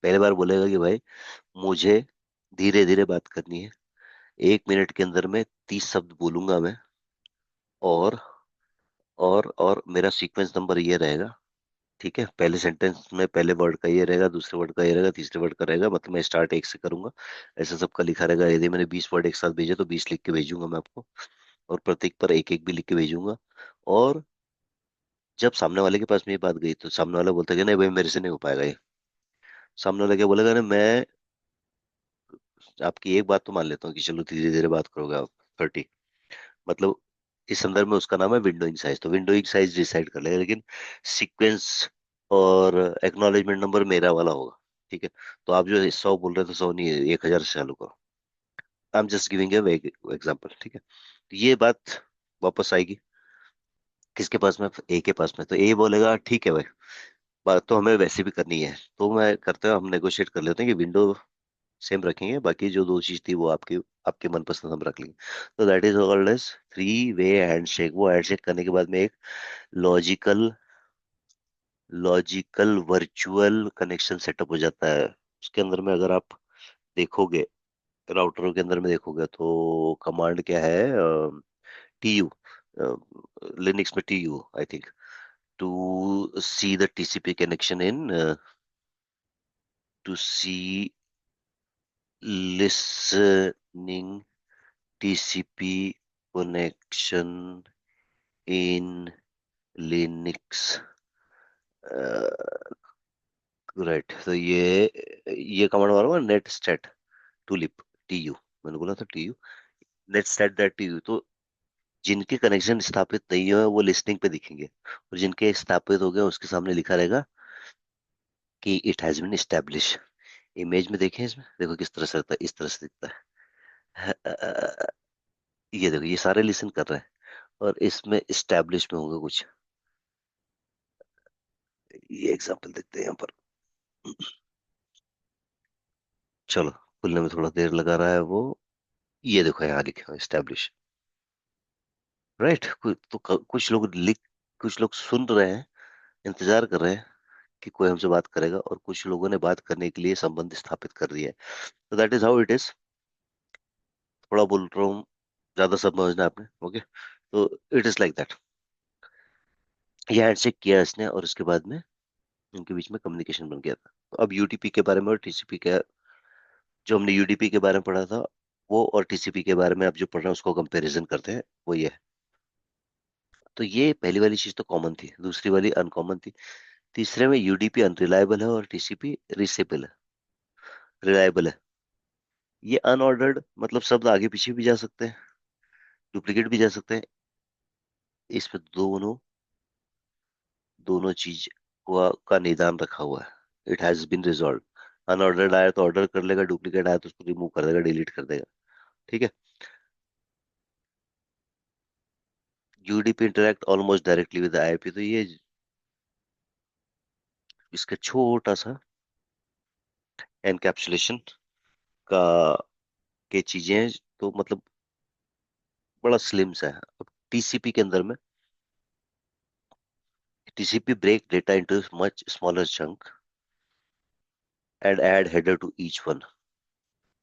पहले बार बोलेगा कि भाई मुझे धीरे धीरे बात करनी है, 1 मिनट के अंदर में 30 शब्द बोलूंगा मैं, और और मेरा सीक्वेंस नंबर ये रहेगा। ठीक है, पहले सेंटेंस में पहले वर्ड का ये रहेगा, दूसरे वर्ड का ये रहेगा, तीसरे वर्ड का रहेगा, मतलब मैं स्टार्ट एक से करूंगा। ऐसा सबका लिखा रहेगा। यदि मैंने 20 वर्ड एक साथ भेजे तो 20 लिख के भेजूंगा मैं आपको, और प्रत्येक पर एक एक भी लिख के भेजूंगा। और जब सामने वाले के पास में ये बात गई तो सामने वाला बोलता है कि नहीं भाई मेरे से नहीं हो पाएगा ये। सामने वाला क्या बोलेगा, ना मैं आपकी एक बात तो मान लेता हूँ कि चलो धीरे धीरे बात करोगे आप। 30, मतलब इस संदर्भ में उसका नाम है विंडोइंग साइज। तो विंडोइंग साइज डिसाइड कर लेगा, लेकिन सीक्वेंस और एक्नॉलेजमेंट नंबर मेरा वाला होगा। ठीक है, तो आप जो 100 बोल रहे थे, 100 नहीं है, 1000 से चालू करो। I am just giving example. ठीक है, तो ये बात वापस आएगी किसके पास में, ए के पास में। तो ए बोलेगा ठीक है भाई, बात तो हमें वैसे भी करनी है, तो मैं करते हैं हम नेगोशिएट कर लेते हैं कि विंडो सेम रखेंगे, बाकी जो दो चीज थी वो आपकी आपके मनपसंद हम रख लेंगे। तो that is called as three way handshake. वो हैंडशेक करने के बाद में एक logical logical virtual connection setup हो जाता है। उसके अंदर में अगर आप देखोगे, राउटरों के अंदर में देखोगे तो कमांड क्या है, टीयू, लिनक्स में TU I think, to see the TCP connection in, to see listening TCP connection in Linux। Right, तो ये कमांड मारूंगा नेट स्टैट टूलिप, टीयू। मैंने बोला था TU, netstat that TU. तो जिनके कनेक्शन स्थापित नहीं हुए वो लिस्टिंग पे दिखेंगे, और जिनके स्थापित हो गए उसके सामने लिखा रहेगा कि it has been establish. Image में देखें, इसमें देखो किस तरह से रहता है, इस तरह से दिखता है। ये देखो ये सारे लिसन कर रहे हैं, और इसमें एस्टेब्लिश में होगा कुछ। ये एग्जांपल देखते हैं यहाँ पर। चलो, खुलने में थोड़ा देर लगा रहा है वो। ये देखो यहाँ लिखे हुए एस्टेब्लिश। राइट, कुछ लोग लिख, कुछ लोग सुन रहे हैं, इंतजार कर रहे हैं कि कोई हमसे बात करेगा, और कुछ लोगों ने बात करने के लिए संबंध स्थापित कर दिया है। तो that is how it is. थोड़ा बोल रहा हूँ, ज्यादा सब समझना आपने। ओके, तो इट इज लाइक दैट। ये हैंडशेक किया इसने, और उसके बाद में उनके बीच में कम्युनिकेशन बन गया था। तो अब यूडीपी के बारे में और टीसीपी के, जो हमने यूडीपी के बारे में पढ़ा था वो, और टीसीपी के बारे में अब जो पढ़ रहे हैं उसको कंपैरिजन करते हैं। वो ये है। तो ये पहली वाली चीज तो कॉमन थी, दूसरी वाली अनकॉमन थी। तीसरे में यूडीपी अनरिलायबल है और टीसीपी रिसेबल है, रिलायबल है। ये अनऑर्डर्ड मतलब शब्द आगे पीछे भी जा सकते हैं, डुप्लीकेट भी जा सकते हैं। इसमें दोनों दोनों चीज का निदान रखा हुआ है। It has been resolve. Unordered आया तो ऑर्डर कर लेगा, डुप्लीकेट आया तो उसको रिमूव कर देगा, डिलीट कर देगा। ठीक है, UDP interact almost directly with IP. तो ये इसका छोटा सा एनकैप्सुलेशन का के चीजें हैं, तो मतलब बड़ा स्लिम सा है। अब टीसीपी के अंदर में, TCP break data into much smaller chunk and add header to each one.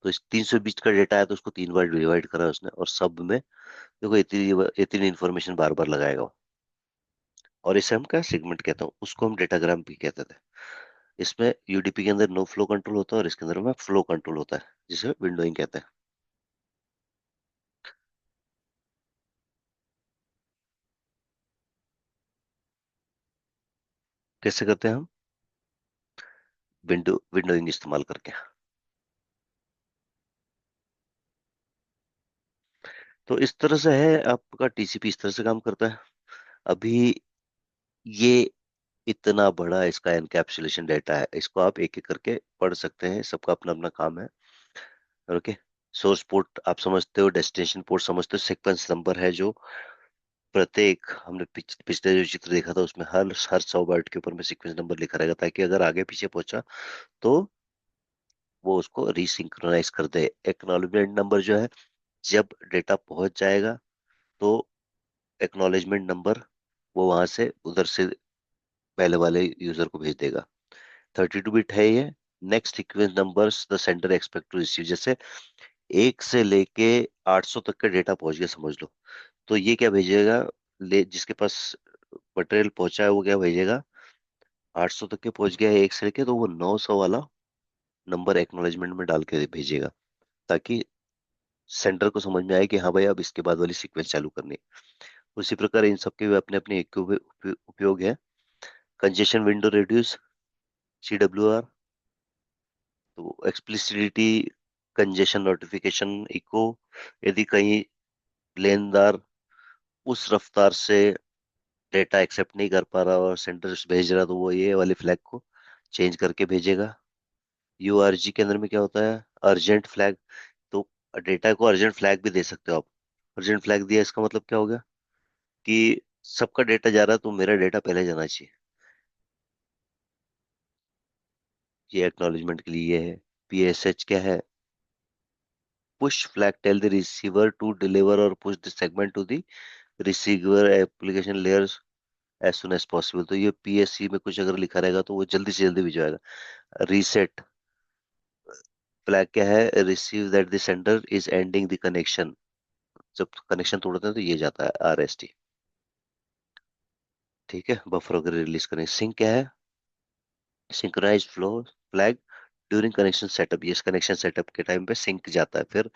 तो इस 320 का डेटा है तो उसको 3 बार डिवाइड करा उसने, और सब में देखो इतनी इतनी इंफॉर्मेशन बार बार लगाएगा वो। और इसे हम क्या सेगमेंट कहता हूँ, उसको हम डेटाग्राम भी कहते थे। इसमें यूडीपी के अंदर नो फ्लो कंट्रोल होता है, और इसके अंदर में फ्लो कंट्रोल होता है, जिसे विंडोइंग कहते हैं। कैसे करते हैं हम, विंडोइंग इस्तेमाल करके। तो इस तरह से है आपका टीसीपी, इस तरह से काम करता है। अभी ये इतना बड़ा इसका एनकैप्सुलेशन डेटा है, इसको आप एक एक करके पढ़ सकते हैं, सबका अपना अपना काम है। ओके, सोर्स पोर्ट आप समझते हो, डेस्टिनेशन पोर्ट समझते हो, सीक्वेंस नंबर है जो प्रत्येक, हमने पिछले जो चित्र देखा था उसमें हर हर 100 बाइट के ऊपर में सीक्वेंस नंबर लिखा रहेगा, ताकि अगर आगे पीछे पहुंचा तो वो उसको रीसिंक्रोनाइज कर दे। एक्नॉलेजमेंट नंबर जो है, जब डेटा पहुंच जाएगा तो एक्नॉलेजमेंट नंबर वो वहां से उधर से पहले वाले यूजर को भेज देगा। 32 बिट है ये। Next sequence numbers the sender expect to receive, जैसे 1 से लेके 800 तक का डेटा पहुंच गया समझ लो, तो ये क्या भेजेगा, ले जिसके पास मटेरियल पहुंचा है वो क्या भेजेगा, 800 तक के पहुंच गया है 1 से लेके, तो वो 900 वाला नंबर एक्नॉलेजमेंट में डाल के भेजेगा, ताकि सेंडर को समझ में आए कि हाँ भाई अब इसके बाद वाली सीक्वेंस चालू करनी है। उसी प्रकार इन सबके भी अपने अपने एक उपयोग है। कंजेशन विंडो रिड्यूस, CWR, तो एक्सप्लिसिटिटी कंजेशन नोटिफिकेशन इको, यदि कहीं लेनदार उस रफ्तार से डेटा एक्सेप्ट नहीं कर पा रहा और सेंडर भेज रहा, तो वो ये वाले फ्लैग को चेंज करके भेजेगा। URG के अंदर में क्या होता है, अर्जेंट फ्लैग, तो डेटा को अर्जेंट फ्लैग भी दे सकते हो आप। अर्जेंट फ्लैग दिया इसका मतलब क्या हो गया कि सबका डेटा जा रहा है तो मेरा डेटा पहले जाना चाहिए। ये एक्नॉलेजमेंट के लिए है। PSH क्या है, push flag tell the receiver to deliver और push the segment to the receiver application layers as soon as possible, तो ये PSC में कुछ अगर लिखा रहेगा तो वो जल्दी से जल्दी भिजवाएगा। रीसेट फ्लैग क्या है, receive that the sender is ending the connection, जब कनेक्शन तोड़ते हैं तो ये जाता है RST। ठीक है, बफर वगैरह रिलीज करें। सिंक क्या है, synchronise flow flag during connection setup, ये कनेक्शन सेटअप के टाइम पे सिंक जाता है। फिर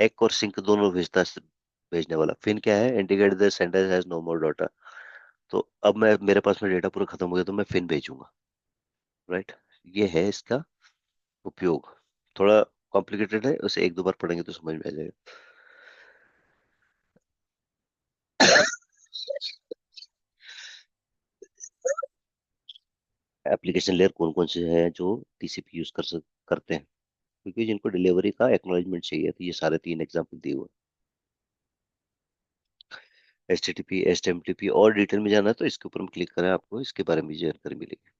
एक और सिंक दोनों भेजता है भेजने वाला। फिर क्या है, indicate the sender has no more data, तो अब मैं मेरे पास में डेटा पूरा खत्म हो गया तो मैं फिन भेजूंगा। राइट, ये है इसका उपयोग। थोड़ा कॉम्प्लिकेटेड है, उसे एक दो बार पढ़ेंगे तो समझ में आ जाएगा। एप्लीकेशन लेयर कौन कौन से हैं जो TCP यूज करते हैं, क्योंकि जिनको डिलीवरी का एक्नॉलेजमेंट चाहिए, तो ये सारे 3 एग्जाम्पल दिए हुए हैं। HTTP, HTML और डिटेल में जाना है तो इसके ऊपर हम क्लिक करें, आपको इसके बारे में जानकारी मिलेगी।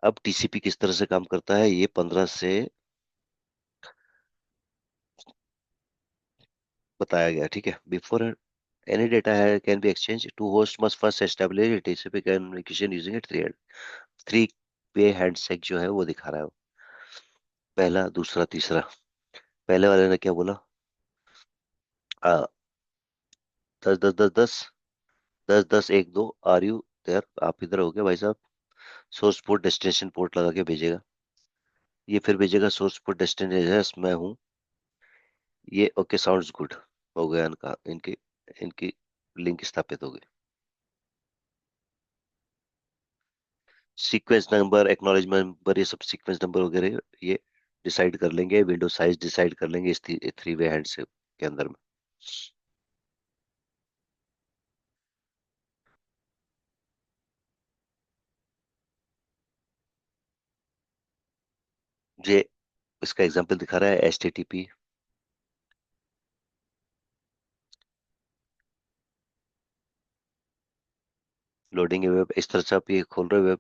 अब TCP किस तरह से काम करता है, ये 15 से बताया गया। ठीक है, बिफोर एनी डेटा है can be exchange two host must first establish TCP communication using a three way handshake जो है वो दिखा रहा है। पहला, दूसरा, तीसरा। पहले वाले ने क्या बोला, आ, 10 10 10 10, 10 10 1 2, आर यू देयर, आप इधर हो गए भाई साहब। सोर्स पोर्ट डेस्टिनेशन पोर्ट लगा के भेजेगा। ये फिर भेजेगा सोर्स पोर्ट डेस्टिनेशन मैं हूँ। ये ओके साउंड्स गुड, हो गया इनका, इनकी इनकी लिंक स्थापित हो गई। सीक्वेंस नंबर, एक्नॉलेजमेंट नंबर, ये सब सीक्वेंस नंबर वगैरह ये डिसाइड कर लेंगे, विंडो साइज डिसाइड कर लेंगे इस थ्री वे हैंड से के अंदर में। ये इसका एग्जांपल दिखा रहा है, HTTP लोडिंग वेब, इस तरह से आप ये खोल रहे हो वेब।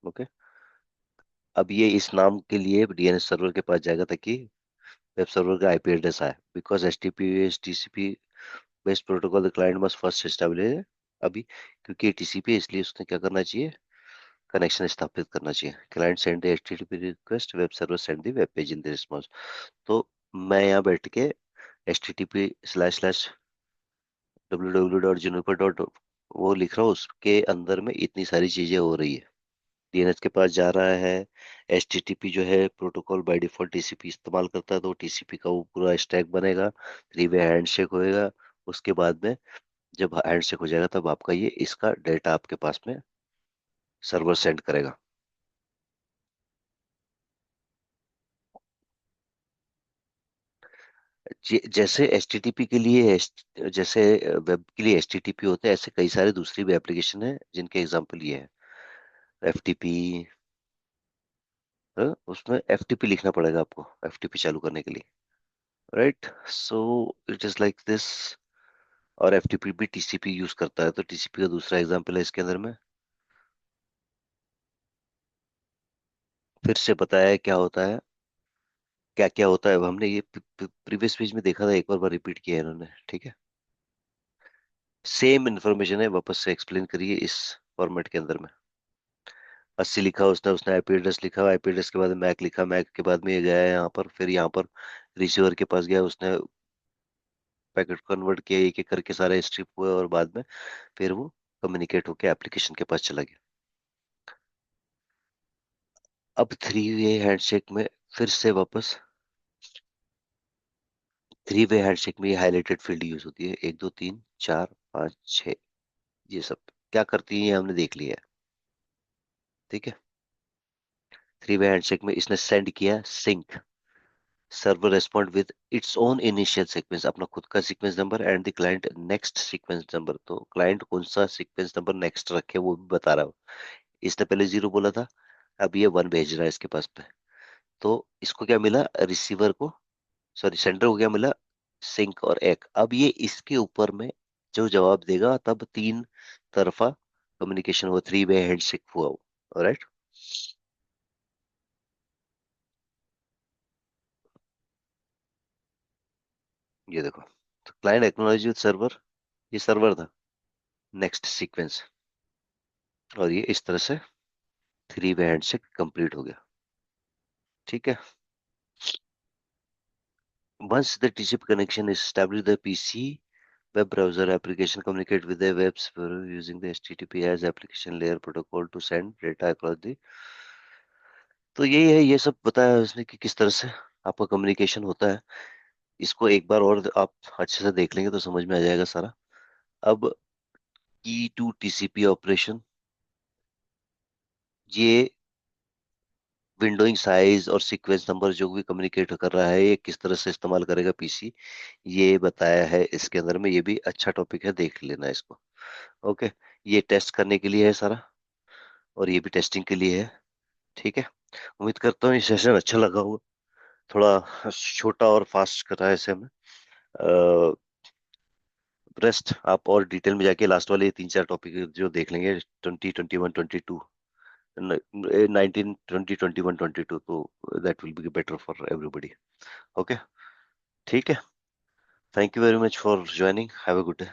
ओके, अब ये इस नाम के लिए DNS सर्वर के पास जाएगा ताकि वेब सर्वर का IP एड्रेस आए, because HTTP is TCP based protocol the client must first establish. अभी क्योंकि ये TCP है इसलिए उसने क्या करना चाहिए, कनेक्शन स्थापित करना चाहिए। Client send the HTTP request, web server send the web page in the response. तो मैं यहाँ बैठ के http//www.juniper. वो लिख रहा हूँ, उसके अंदर में इतनी सारी चीजें हो रही है। DNS के पास जा रहा है। HTTP जो है प्रोटोकॉल बाय डिफॉल्ट TCP इस्तेमाल करता है, तो TCP का वो पूरा स्टैक बनेगा, थ्री वे हैंडशेक होएगा। उसके बाद में जब हैंडशेक हो जाएगा तब आपका ये इसका डेटा आपके पास में सर्वर सेंड करेगा। जैसे HTTP के लिए जैसे वेब के लिए HTTP होते हैं, ऐसे कई सारे दूसरी भी एप्लीकेशन है जिनके एग्जांपल ये है। FTP, उसमें FTP लिखना पड़ेगा आपको, FTP चालू करने के लिए। Right, so it is like this. और एफटीपी भी टीसीपी यूज करता है, तो टीसीपी का दूसरा एग्जांपल है इसके अंदर में। फिर से बताया है क्या होता है, क्या क्या होता है। अब हमने ये प्रीवियस पेज में देखा था, एक बार रिपीट किया है इन्होंने, ठीक है। सेम इन्फॉर्मेशन है, वापस से एक्सप्लेन करिए इस फॉर्मेट के अंदर में। 80 लिखा उसने, उसने आईपी एड्रेस लिखा, आईपी एड्रेस के बाद मैक लिखा, मैक के बाद में ये गया है यहाँ पर, फिर यहाँ पर रिसीवर के पास गया, उसने पैकेट कन्वर्ट किया, एक एक करके सारे स्ट्रिप हुए, और बाद में फिर वो कम्युनिकेट होके एप्लीकेशन के पास चला गया। अब थ्री वे हैंडशेक में फिर से वापस, थ्री वे हैंडशेक में ये हाईलाइटेड फील्ड यूज होती है, 1 2 3 4 5 6। ये सब क्या करती है ये हमने देख लिया है, ठीक है। थ्री वे हैंडशेक में इसने सेंड किया sync, server respond with its own initial sequence, अपना खुद का sequence number and the client next sequence number. तो क्लाइंट कौन सा सीक्वेंस नंबर नेक्स्ट रखे वो भी बता रहा है। इसने पहले 0 बोला था, अब ये 1 भेज रहा है इसके पास पे। तो इसको क्या मिला रिसीवर को, सॉरी सेंडर को क्या मिला, सिंक और एक। अब ये इसके ऊपर में जो जवाब देगा, तब तीन तरफा कम्युनिकेशन हुआ, थ्री वे हैंडशेक हुआ, राइट। ये देखो, तो क्लाइंट एक्नॉलेज विद सर्वर, ये सर्वर था, नेक्स्ट सीक्वेंस, और ये इस तरह से थ्री वे हैंडशेक कंप्लीट हो गया, ठीक है। Once the TCP connection is established, the PC web browser application communicate with the web server using the HTTP as application layer protocol to send data across the। तो यही है, ये सब बताया है उसने कि किस तरह से आपका कम्युनिकेशन होता है। इसको एक बार और आप अच्छे से देख लेंगे तो समझ में आ जाएगा सारा। अब की टू टीसीपी ऑपरेशन, ये विंडोइंग साइज और सीक्वेंस नंबर जो भी कम्युनिकेट कर रहा है, ये किस तरह से इस्तेमाल करेगा पीसी, ये बताया है इसके अंदर में। ये भी अच्छा टॉपिक है, देख लेना इसको। ओके, ये टेस्ट करने के लिए है सारा, और ये भी टेस्टिंग के लिए है, ठीक है। उम्मीद करता हूँ ये सेशन अच्छा लगा होगा। थोड़ा छोटा और फास्ट करा है इसे हमें। रेस्ट आप और डिटेल में जाके लास्ट वाले 3 4 टॉपिक जो देख लेंगे, 20 21 22, 19 20 21 22, तो that will be better for everybody. Okay, ठीक है। Thank you very much for joining, have a good day.